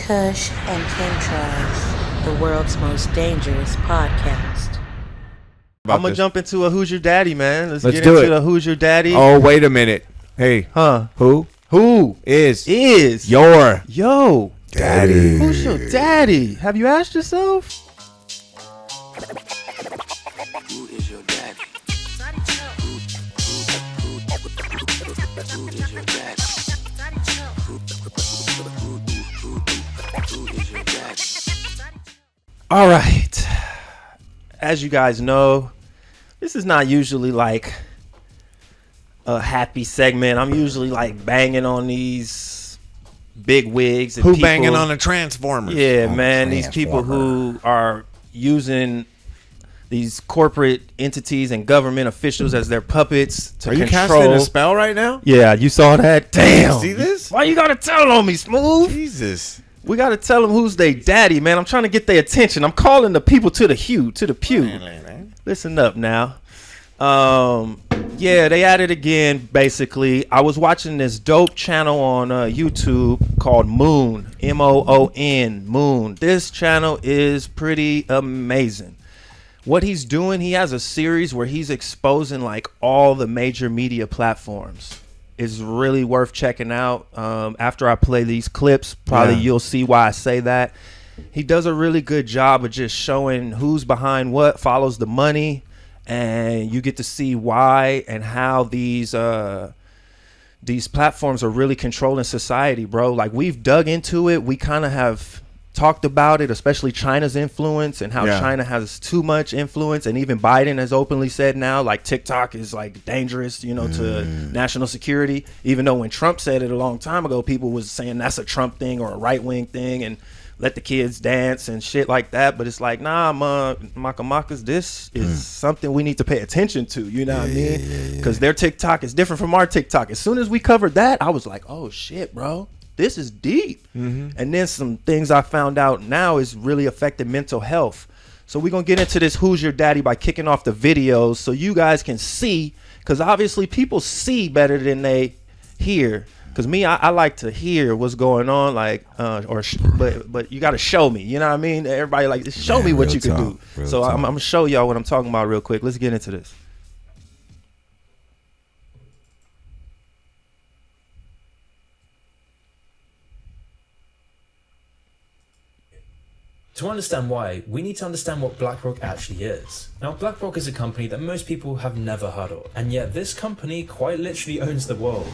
Kush and Chemtrails, the world's most dangerous podcast. I'm gonna jump into a Who's Your Daddy, man. Let's get do into it. the Who's Your Daddy. Oh, wait a minute. Hey. Huh? Who is your yo daddy? Who's your daddy? Have you asked yourself? Who is your daddy? Who is your daddy? Who is your daddy? All right. As you guys know, this is not usually like a happy segment. I'm usually like banging on these big wigs. And Who people, banging on a transformer? Yeah, man. These people who are using these corporate entities and government officials as their puppets to Are you control. casting a spell right now? Yeah, you saw that? Damn. See this? Why you gotta tell on me, Smooth? Jesus. We gotta tell them who's they daddy, man. I'm trying to get their attention. I'm calling the people to the pew. Listen up now. Yeah, they at it again, basically. I was watching this dope channel on YouTube called Moon, Moon, Moon. This channel is pretty amazing. What he's doing, he has a series where he's exposing like all the major media platforms. It's really worth checking out. After I play these clips, probably you'll see why I say that. He does a really good job of just showing who's behind what, follows the money, and you get to see why and how these platforms are really controlling society, bro. Like, we've dug into it. We kind of have talked about it, especially China's influence and how China has too much influence. And even Biden has openly said now, like, TikTok is like dangerous, you know, to national security. Even though when Trump said it a long time ago, people was saying that's a Trump thing or a right wing thing and let the kids dance and shit like that. But it's like, nah, Makas, this is something we need to pay attention to. You know what I mean? Because their TikTok is different from our TikTok. As soon as we covered that, I was like, oh shit, bro. This is deep. And then some things I found out now is really affecting mental health. So we're going to get into this Who's Your Daddy by kicking off the videos so you guys can see, because obviously people see better than they hear. Because me, I like to hear what's going on, like, but you got to show me, you know what I mean? Everybody like, just show me what you can do. So I'm going to show y'all what I'm talking about real quick. Let's get into this. To understand why, we need to understand what BlackRock actually is. Now, BlackRock is a company that most people have never heard of, and yet this company quite literally owns the world.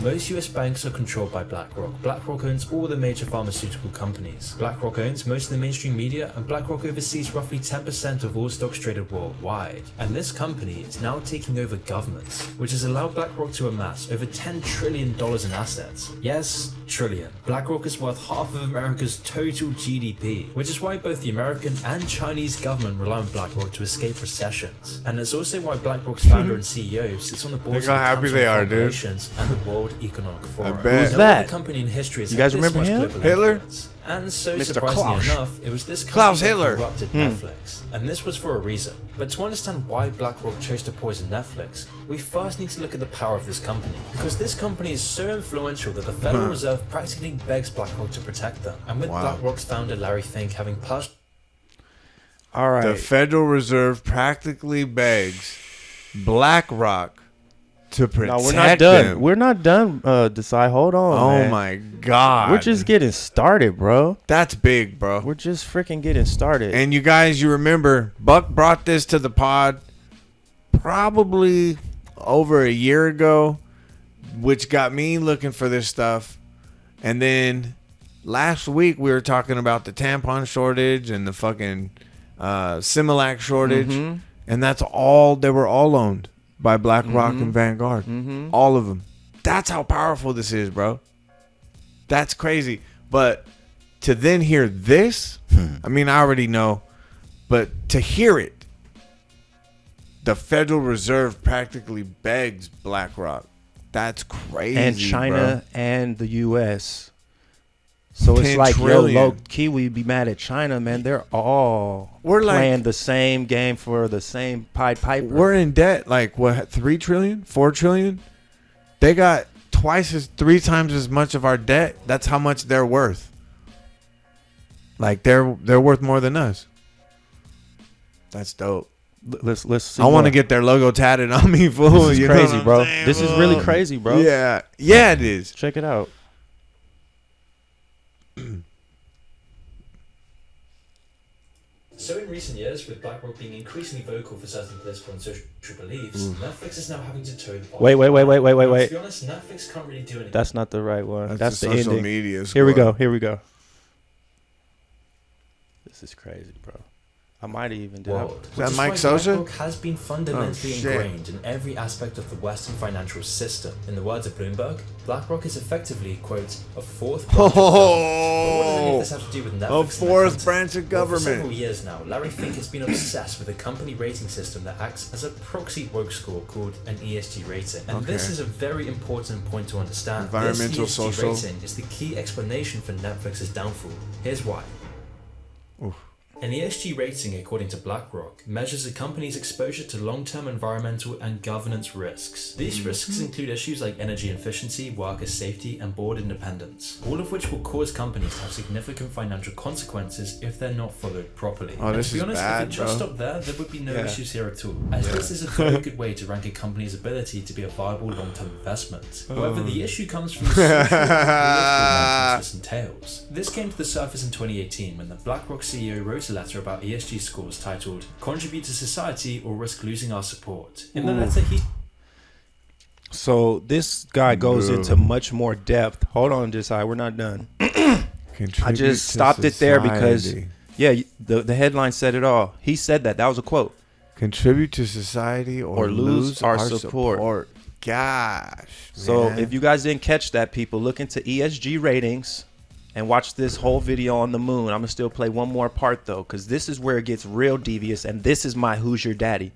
Most US banks are controlled by BlackRock. BlackRock owns all the major pharmaceutical companies. BlackRock owns most of the mainstream media, and BlackRock oversees roughly 10% of all stocks traded worldwide. And this company is now taking over governments, which has allowed BlackRock to amass over $10 trillion in assets. Yes, trillion. BlackRock is worth half of America's total GDP, which is why both the American and Chinese government rely on BlackRock to escape recessions. And it's also why BlackRock's founder and CEO sits on the boards of the Council of Corporations and the World Economic Forum. I bet. Who's that? No company in history has You guys had this remember much him? global Hitler? influence. And so Mr. surprisingly Klaus. enough, it was this Klaus company that Hitler. corrupted Netflix. And this was for a reason. But to understand why BlackRock chose to poison Netflix, we first need to look at the power of this company. Because this company is so influential that the Federal Reserve practically begs BlackRock to protect them. And with BlackRock's founder Larry Fink having personal All right. The Federal Reserve practically begs BlackRock to protect No, we're not done. them. We're not done, Desai. Hold on, Oh man. my God. We're just getting started, bro. That's big, bro. We're just freaking getting started. And you guys, you remember, Buck brought this to the pod probably over a year ago, which got me looking for this stuff. And then last week we were talking about the tampon shortage and the fucking Similac shortage. And that's all, they were all owned by BlackRock and Vanguard. All of them. That's how powerful this is, bro. That's crazy. But to then hear this, I mean, I already know, but to hear it, the Federal Reserve practically begs BlackRock. That's crazy. And China and the U.S. So it's 10 like, trillion. yo, low key, we be mad at China, man. They're all playing the same game for the same Pied Piper. We're in debt, like, what, 3 trillion? 4 trillion? They got three times as much of our debt. That's how much they're worth. Like they're worth more than us. That's dope. Let's see. I want to get their logo tatted on me, fool. This is You know crazy, what I'm bro. saying, This is fool? really crazy, bro. Yeah, yeah, it is. Check it out. So in recent years, with BlackRock being increasingly vocal for certain political and social beliefs, Netflix is now having to toe the line. Wait. To be honest, Netflix can't really do anything. That's not the right one. That's the social ending. media. Here we score. go. Here we go. This is crazy, bro. I might even do World. that Which Mike is why Sosa? BlackRock has been fundamentally Oh, shit. ingrained in every aspect of the Western financial system. In the words of Bloomberg, BlackRock is effectively, quote, a fourth branch of government. But what does any of this have to do with Netflix? A and fourth content? branch of Well, for several government. years now, Larry Fink has been obsessed with a company rating system that acts as a proxy woke score called an ESG rating. And this Okay. is a very important point to understand. Environmental, this ESG social. rating is the key explanation for Netflix's downfall. Here's why. An ESG rating, according to BlackRock, measures a company's exposure to long-term environmental and governance risks. These risks include issues like energy efficiency, worker safety, and board independence, all of which will cause companies to have significant financial consequences if they're not followed properly. Oh, And this to be is honest, bad, if it just bro. stopped there would be no Yeah. issues here at all, as this is a very good way to rank a company's ability to be a viable long-term investment. However, the issue comes from the social and political mountains this entails. This came to the surface in 2018 when the BlackRock CEO wrote a letter about ESG scores titled "Contribute to Society or Risk Losing Our Support." In the letter, he So this guy goes Bro. into much more depth. Hold on, Josiah, we're not done. I Contribute just to stopped it there because, society. yeah, the headline said it all. He said that. That was a quote. Contribute to society or lose our support. Gosh. So man. if you guys didn't catch that, people, look into ESG ratings and watch this whole video on the moon. I'm going to still play one more part, though, because this is where it gets real devious, and this is my Who's Your Daddy.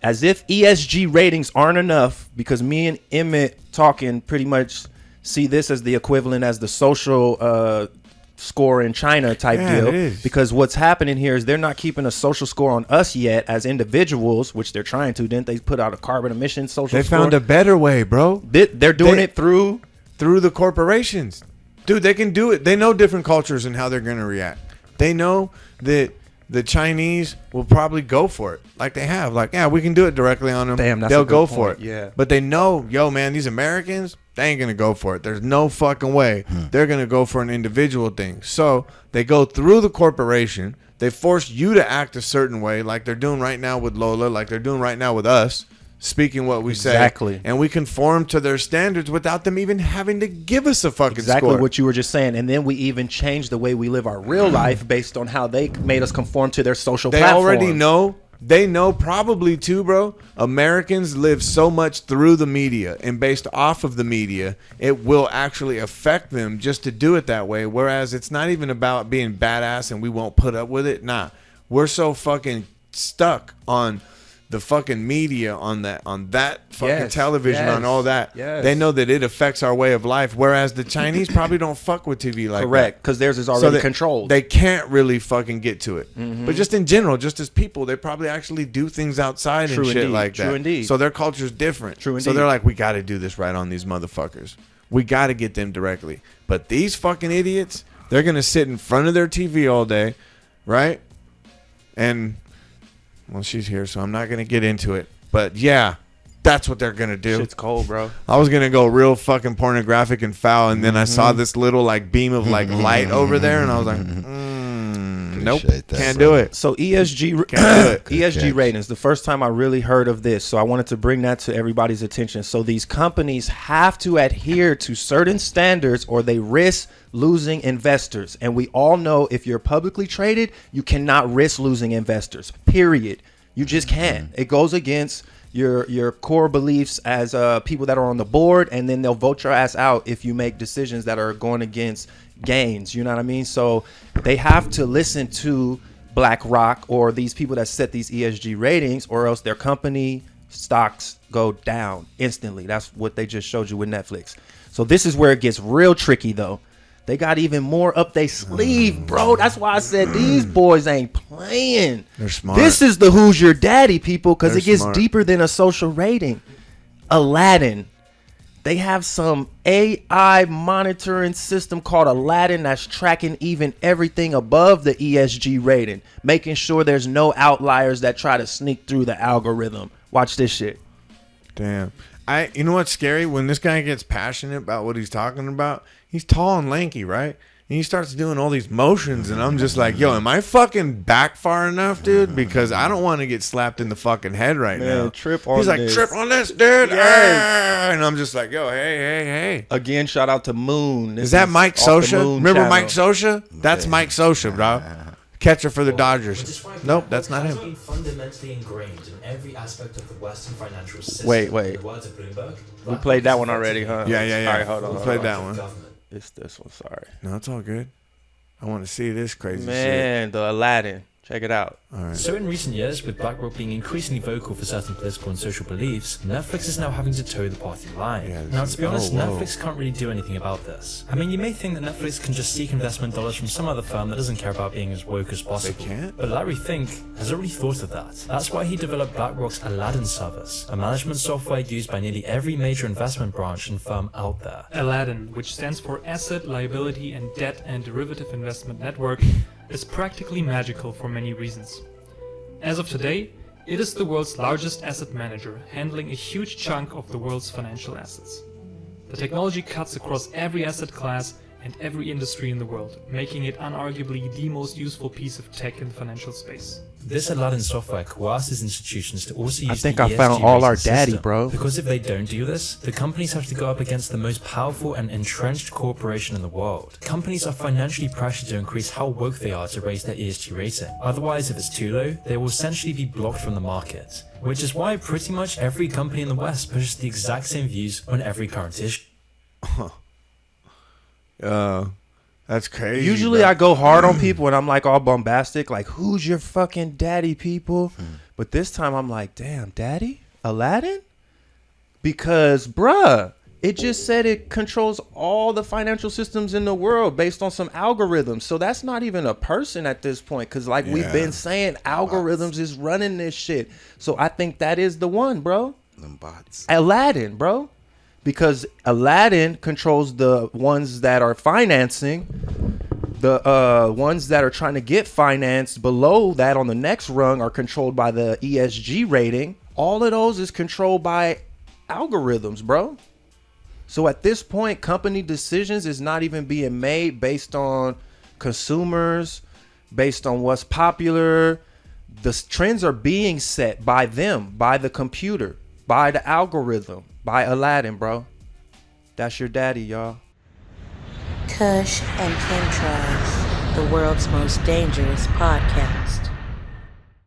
As if ESG ratings aren't enough, because me and Emmett talking pretty much see this as the equivalent as the social score in China type Yeah, deal. it is. Because what's happening here is they're not keeping a social score on us yet as individuals, which they're trying to. Didn't they put out a carbon emissions social they score? found a better way, bro. They're doing They- it through... Through the corporations. Dude, they can do it. They know different cultures and how they're going to react. They know that the Chinese will probably go for it like they have. Like, yeah, we can do it directly on them. Damn, that's They'll a good go for point. it. Yeah. But they know, yo, man, these Americans, they ain't going to go for it. There's no fucking way. They're going to go for an individual thing. So they go through the corporation. They force you to act a certain way like they're doing right now with Lola, like they're doing right now with us. Speaking what we Exactly. say, and we conform to their standards without them even having to give us a fucking Exactly score. what you were just saying. And then we even changed the way we live our real life based on how they made us conform to their social They platforms. already know. They know probably too, bro. Americans live so much through the media, and based off of the media, it will actually affect them just to do it that way. Whereas it's not even about being badass and we won't put up with it. Nah, we're so fucking stuck on the fucking media, on that fucking Yes, television, yes, on all that. yes. They know that it affects our way of life. Whereas the Chinese probably don't fuck with TV like that. Correct, because theirs is already they- controlled. They can't really fucking get to it. But just in general, just as people, they probably actually do things outside True and shit indeed, like that. true indeed. So their culture's different. True So indeed. they're like, we got to do this right on these motherfuckers. We got to get them directly. But these fucking idiots, they're going to sit in front of their TV all day, right? And, well, she's here, so I'm not going to get into it. But yeah, that's what they're going to do. Shit's cold, bro. I was gonna go real fucking pornographic and foul, and then I saw this little like beam of like light over there, and I was like, nope, Appreciate that, can't bro. do it. So ESG Can't do it. ESG catch. ratings, the first time I really heard of this, so I wanted to bring that to everybody's attention. So these companies have to adhere to certain standards or they risk losing investors. And we all know if you're publicly traded, you cannot risk losing investors. Period. You just can't. It goes against your core beliefs as people that are on the board, and then they'll vote your ass out if you make decisions that are going against gains. You know what I mean? So they have to listen to BlackRock or these people that set these ESG ratings, or else their company stocks go down instantly. That's what they just showed you with Netflix. So this is where it gets real tricky, though. They got even more up their sleeve, bro. That's why I said these boys ain't playing. They're smart. This is the Who's Your Daddy, people, because They're it gets smart. deeper than a social rating. Aladdin. They have some AI monitoring system called Aladdin that's tracking even everything above the ESG rating, making sure there's no outliers that try to sneak through the algorithm. Watch this shit. Damn. You know what's scary? When this guy gets passionate about what he's talking about, he's tall and lanky, right? And he starts doing all these motions, and I'm just like, yo, am I fucking back far enough, dude? Because I don't want to get slapped in the fucking head right now. Trip on He's like, this. trip on this, dude. Yes. And I'm just like, yo, hey. Again, shout out to Moon. Is that Mike off the Sosha? Moon Remember channel. Mike Sosha? That's Mike Sosha, bro. Catcher for the Dodgers. Nope, that's not Has him. been fundamentally ingrained in every aspect of the Western financial system. Wait. In the words of Bloomberg, We played that one already, huh? Yeah. All right, hold on. We played that one. government. It's this one, sorry. No, it's all good. I want to see this crazy shit. Man, the Aladdin. Check it out. All right. So in recent years, with BlackRock being increasingly vocal for certain political and social beliefs, Netflix is now having to toe the party line. Yeah, Now, to be honest, whoa. Netflix can't really do anything about this. I mean, you may think that Netflix can just seek investment dollars from some other firm that doesn't care about being as woke as possible. can't? But Larry Fink has already thought of that. That's why he developed BlackRock's ALADDIN service, a management software used by nearly every major investment branch and firm out there. ALADDIN, which stands for Asset, Liability and Debt and Derivative Investment Network, is practically magical for many reasons. As of today, it is the world's largest asset manager, handling a huge chunk of the world's financial assets. The technology cuts across every asset class and every industry in the world, making it unarguably the most useful piece of tech in the financial space. This ALADDIN software coerces institutions to also use I think the I found ESG all our rating daddy, system. bro. Because if they don't do this, the companies have to go up against the most powerful and entrenched corporation in the world. Companies are financially pressured to increase how woke they are to raise their ESG rating. Otherwise, if it's too low, they will essentially be blocked from the market. Which is why pretty much every company in the West pushes the exact same views on every current issue. That's crazy. Usually bro. I go hard on people and I'm like all bombastic, like, who's your fucking daddy, people? But this time I'm like, damn, daddy? Aladdin? Because, bruh, it just said it controls all the financial systems in the world based on some algorithms. So that's not even a person at this point. Because like we've been saying, algorithms is running this shit. So I think that is the one, bro. Them bots. Aladdin, bro. Because Aladdin controls the ones that are financing, the ones that are trying to get financed below that on the next rung are controlled by the ESG rating. All of those is controlled by algorithms, bro. So at this point, company decisions is not even being made based on consumers, based on what's popular. The trends are being set by them, by the computer, by the algorithm. By Aladdin, bro. That's your daddy, y'all. Kush and Chemtrails, the world's most dangerous podcast.